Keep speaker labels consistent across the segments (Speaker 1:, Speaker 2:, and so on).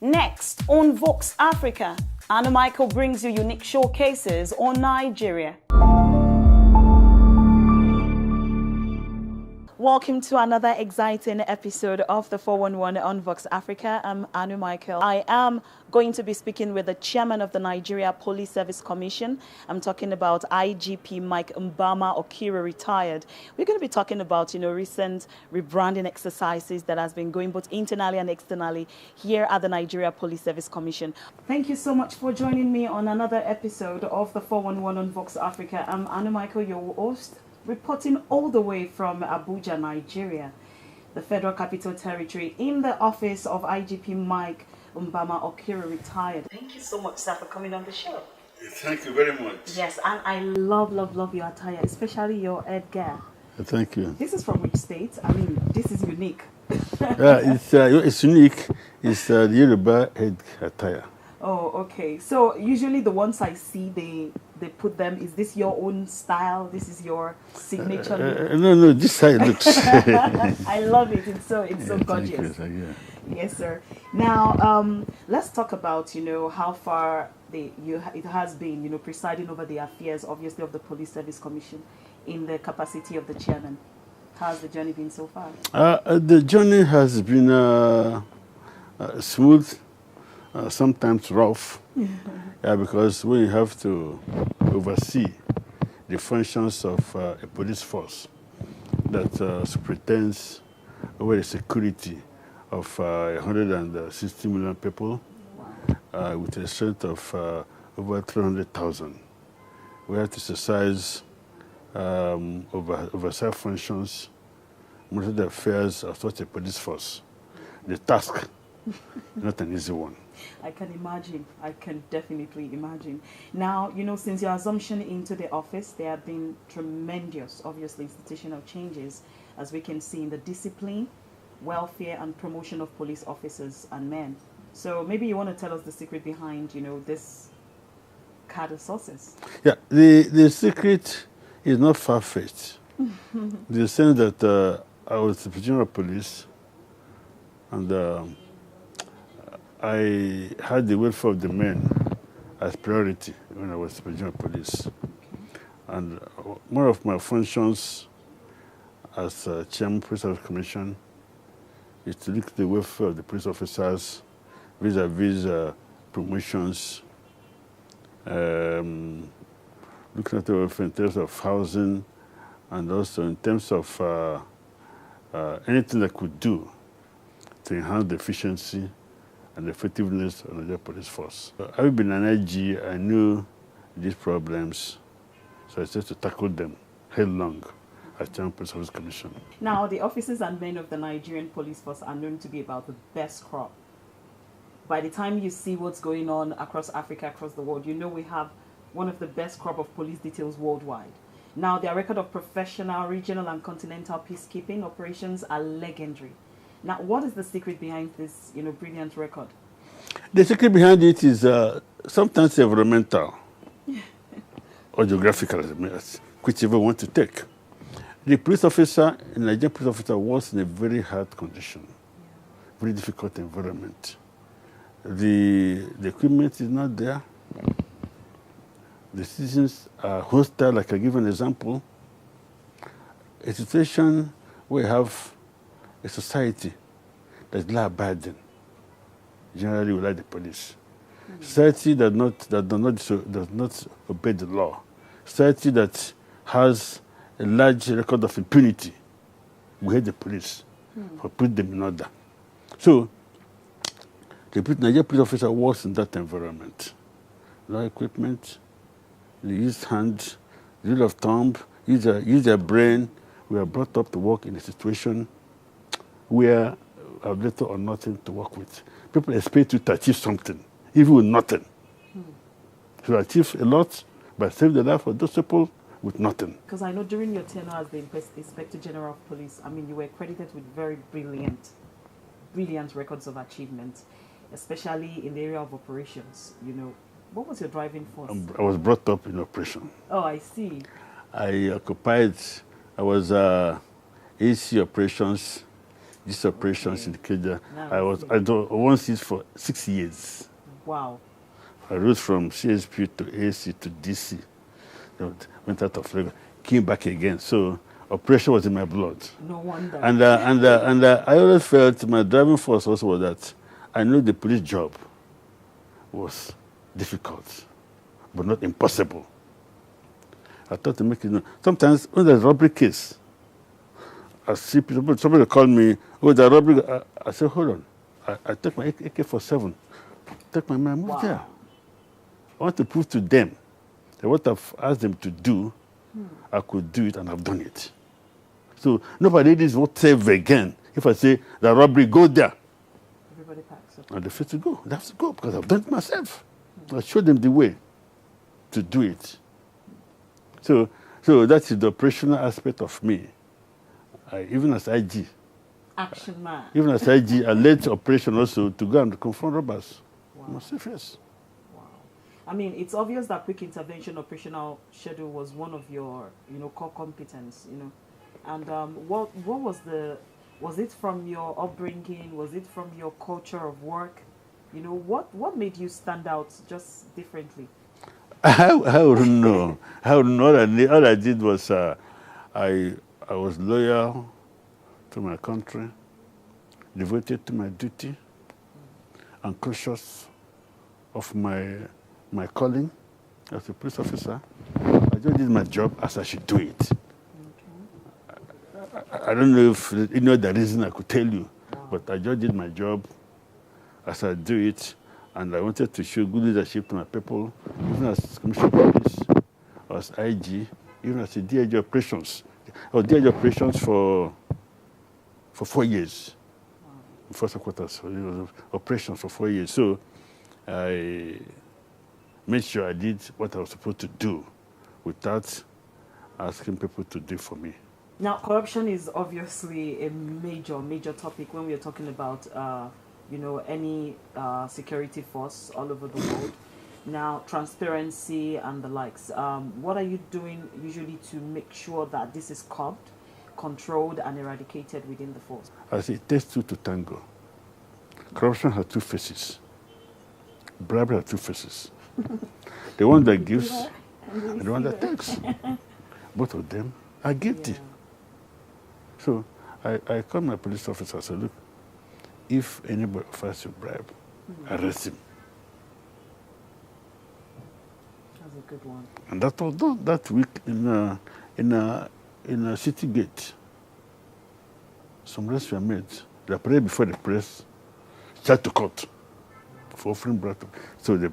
Speaker 1: Next on Vox Africa, Aanu Michael brings you unique showcases on Nigeria. Welcome to another exciting episode of the 411 on Vox Africa. I'm Aanu Michael. I am going to be speaking with the chairman of the Nigeria Police Service Commission. I'm talking about IGP Mike Mbama Okiro, retired. We're going to be talking about, recent rebranding exercises that has been going both internally and externally here at the Nigeria Police Service Commission. Thank you so much for joining me on another episode of the 411 on Vox Africa. I'm Aanu Michael, your host, reporting all the way from Abuja, Nigeria, the Federal Capital Territory, in the office of IGP Mike Mbama Okiro, retired. Thank you so much, sir, for coming on the show.
Speaker 2: Thank you very much.
Speaker 1: Yes, and I love your attire, especially your headgear.
Speaker 2: Thank you.
Speaker 1: This is from which state? I mean, this is unique.
Speaker 2: It's unique. It's the Yoruba head attire.
Speaker 1: Oh, okay. So usually the ones I see, they put them. Is this your own style? This is your signature look?
Speaker 2: No. This side looks.
Speaker 1: I love it. It's so gorgeous.
Speaker 2: Thank you.
Speaker 1: Yes, sir. Now, let's talk about how far it has been presiding over the affairs, obviously, of the Police Service Commission in the capacity of the chairman. How's the journey been so far?
Speaker 2: The journey has been smooth. Sometimes rough, because we have to oversee the functions of a police force that superintends over the security of 160 million people with a strength of over 300,000. We have to exercise oversight functions, monitor the affairs of such a police force. The task is not an easy one.
Speaker 1: I can imagine. I can definitely imagine. Now, since your assumption into the office, there have been tremendous, obviously, institutional changes, as we can see in the discipline, welfare, and promotion of police officers and men. So maybe you want to tell us the secret behind, this cadre sources.
Speaker 2: Yeah, the secret is not far-fetched. The sense that I was the general police, and I had the welfare of the men as priority when I was the general police. Okay. And one of my functions as chairman of the Police Service Commission is to look at the welfare of the police officers vis-a-vis promotions, looking at the welfare in terms of housing, and also in terms of anything that could do to enhance the efficiency and the effectiveness of the police force. Having been an IG, I knew these problems, so I started to tackle them headlong as Chairman of the Police Service Commission.
Speaker 1: Now, the officers and men of the Nigerian police force are known to be about the best crop. By the time you see what's going on across Africa, across the world, we have one of the best crop of police details worldwide. Now, their record of professional, regional, and continental peacekeeping operations are legendary. Now, what is the secret behind this, brilliant record?
Speaker 2: The secret behind it is sometimes environmental or geographical, whichever you want to take. The police officer, the Nigerian police officer, was in a very hard condition, very difficult environment. The equipment is not there. The citizens are hostile. Like I give an example, a situation where you have a society that's law-abiding, generally we like the police. Society that does not obey the law. Society that has a large record of impunity, we hate the police for putting them in order. So the Nigerian police officer works in that environment. No equipment, they use hands, rule of thumb, use their brain. We are brought up to work in a situation where we have little or nothing to work with. People expect you to achieve something, even with nothing. So achieve a lot, but save the life of those people with nothing.
Speaker 1: Because I know during your tenure as the Inspector General of Police, you were credited with very brilliant records of achievement, especially in the area of operations. What was your driving force?
Speaker 2: I was brought up in operation.
Speaker 1: Oh, I see.
Speaker 2: I was AC operations these operations in Kenya.
Speaker 1: No,
Speaker 2: I once it for 6 years.
Speaker 1: Wow.
Speaker 2: I rose from CSP to AC to DC. Went out of Lagos, came back again. So operation was in my blood.
Speaker 1: No wonder.
Speaker 2: And I always felt my driving force also was that I knew the police job was difficult, but not impossible. I thought to make it known. Sometimes when there's a robbery case, I see people, somebody call me, oh, the robbery. I say, hold on. I take my AK-47, take my man, move there. I want to prove to them that what I've asked them to do, I could do it, and I've done it. So nobody is what save again. If I say the robbery, go there.
Speaker 1: Everybody packs up.
Speaker 2: And they feel to go. They have to go because I've done it myself. I showed them the way to do it. So that is the operational aspect of me. Even as IG.
Speaker 1: Action man.
Speaker 2: Even as IG, I led operation also to go and confront robbers.
Speaker 1: Wow.
Speaker 2: Myself, yes.
Speaker 1: Wow. I mean, it's obvious that quick intervention operational schedule was one of your, core competence, And what was it from your upbringing? Was it from your culture of work? What made you stand out just differently?
Speaker 2: I wouldn't know. I wouldn't know. All I did was I was loyal to my country, devoted to my duty, and conscious of my calling as a police officer. I just did my job as I should do it. I don't know if you know the reason I could tell you, but I just did my job as I do it, and I wanted to show good leadership to my people, even as Commissioner of Police, as IG, even as a DIG operations. I was DIG operations for 4 years. First quarters, operations for 4 years. So I made sure I did what I was supposed to do without asking people to do for me.
Speaker 1: Now, corruption is obviously a major topic when we are talking about, any security force all over the world. Now, transparency and the likes. What are you doing usually to make sure that this is curbed, controlled, and eradicated within the force?
Speaker 2: I say it takes two to tango. Corruption has two faces. Bribery has two faces. The one that gives and the one that takes. Both of them are guilty. Yeah. So I called my police officer and said, look, if anybody offers you a bribe, arrest him.
Speaker 1: That's a good one.
Speaker 2: And that was done that week in a city gate. Some arrests were made. They prayed before the press, charged to court for offering bribe. So the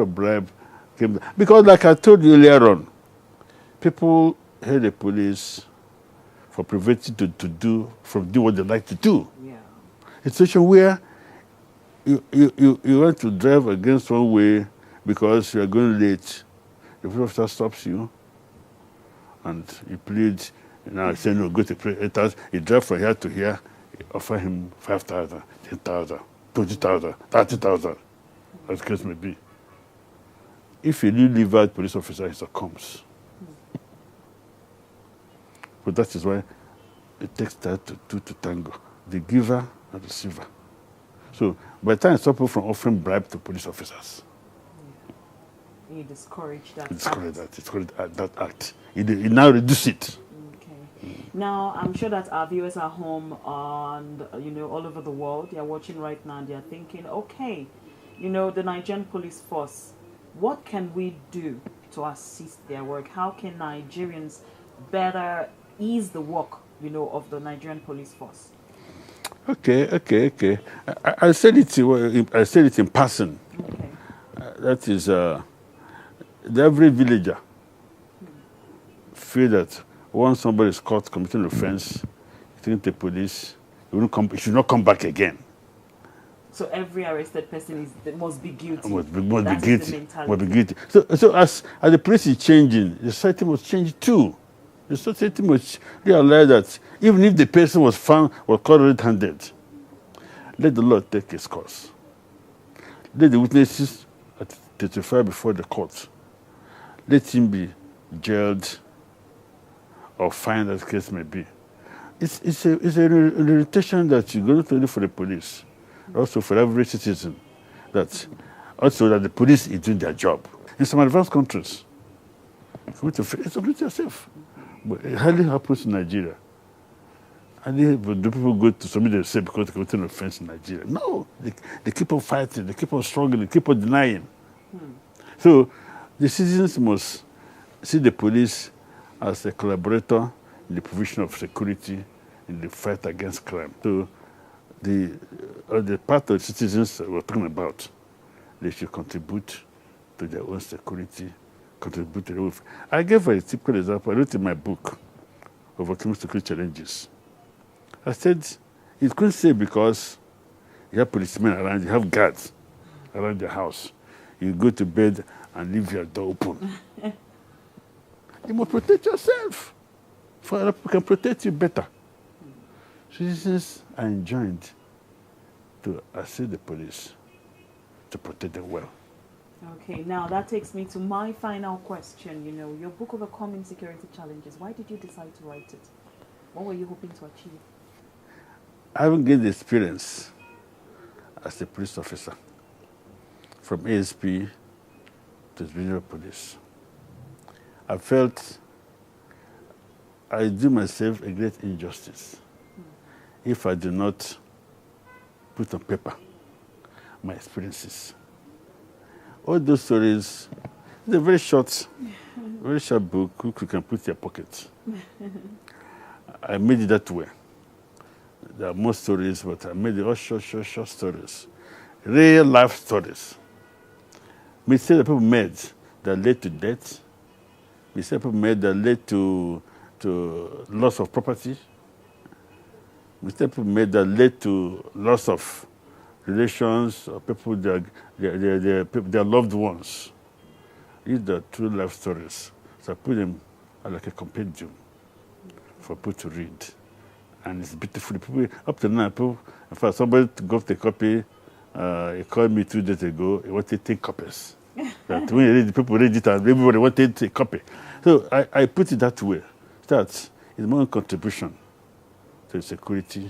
Speaker 2: bribe came. Because like I told you earlier on, people hate the police for preventing to do what they like to do. Yeah. It's a situation where you want to drive against one way because you are going late. The police officer stops you and you plead. Now say no, go to pray 8,000. You drive from here to here, you offer him 5,000, 10,000, 20,000, 30,000, as the case may be. If you leave out police officer, he succumbs. But that is why it takes that to tango, the giver and the receiver. So by the time it stops people from offering bribe to police officers,
Speaker 1: you discourage that.
Speaker 2: Discourage that act. You now reduce it.
Speaker 1: Okay. Now I'm sure that our viewers are home and all over the world. They are watching right now. And they are thinking, okay, the Nigerian police force. What can we do to assist their work? How can Nigerians better ease the work, of the Nigerian police force?
Speaker 2: Okay. I said it in passing.
Speaker 1: Okay.
Speaker 2: That is, every villager feel that once somebody is caught committing an offense, you think the police, he should not come back again.
Speaker 1: So every arrested person must be guilty.
Speaker 2: Must be guilty. So as the police is changing, the society must change too. The society must realize that even if the person was caught red-handed, let the law take its course. Let the witnesses testify before the court. Let him be jailed or fined, as the case may be. it's an irritation that you go not only for the police, also for every citizen, that also that the police is doing their job. In some advanced countries, it's up to yourself. But it hardly happens in Nigeria. And do people go to somebody they say because they committed an offense in Nigeria? No, they keep on fighting, they keep on struggling, they keep on denying. So the citizens must see the police as a collaborator in the provision of security in the fight against crime. So the part of the citizens we're talking about, they should contribute to their own security, contribute to their own. I gave a typical example. I wrote in my book, Overcoming Security Challenges. I said, it couldn't say because you have policemen around, you have guards around your house. You go to bed and leave your door open. You must protect yourself. For other people can protect you better. Citizens are enjoined to assist the police to protect them well.
Speaker 1: Okay, now that takes me to my final question. You know, your book Overcoming Security Challenges, why did you decide to write it? What were you hoping to achieve?
Speaker 2: I haven't gained the experience as a police officer, from ASP to Regional Police. I felt I do myself a great injustice if I do not put on paper my experiences. All those stories, it's a very short book which you can put in your pocket. I made it that way. There are more stories, but I made it all short stories. Real life stories. Mistakes that people made that led to death. Mistakes people made that led to loss of property. Mistakes people made that led to loss of relations or people, their loved ones. These are true life stories. So I put them like a compendium for people to read. And it's beautiful. People, up to now, people, in fact, somebody got a copy. He called me 2 days ago. He wanted 10 copies. That when you read, people read it, and everybody wanted a copy. So I put it that way. That is my contribution to the security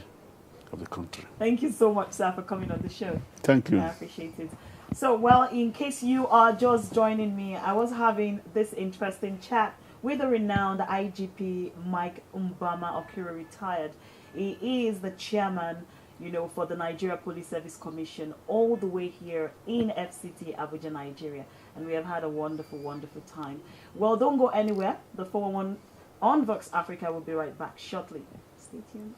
Speaker 2: of the country.
Speaker 1: Thank you so much, sir, for coming on the show.
Speaker 2: Thank you.
Speaker 1: I appreciate it. So, well, in case you are just joining me, I was having this interesting chat with the renowned IGP Mike Mbama Okiro retired. He is the chairman, you know, for the Nigeria Police Service Commission, all the way here in FCT, Abuja, Nigeria. And we have had a wonderful, wonderful time. Well, don't go anywhere. The 411 on Vox Africa will be right back shortly. Stay tuned.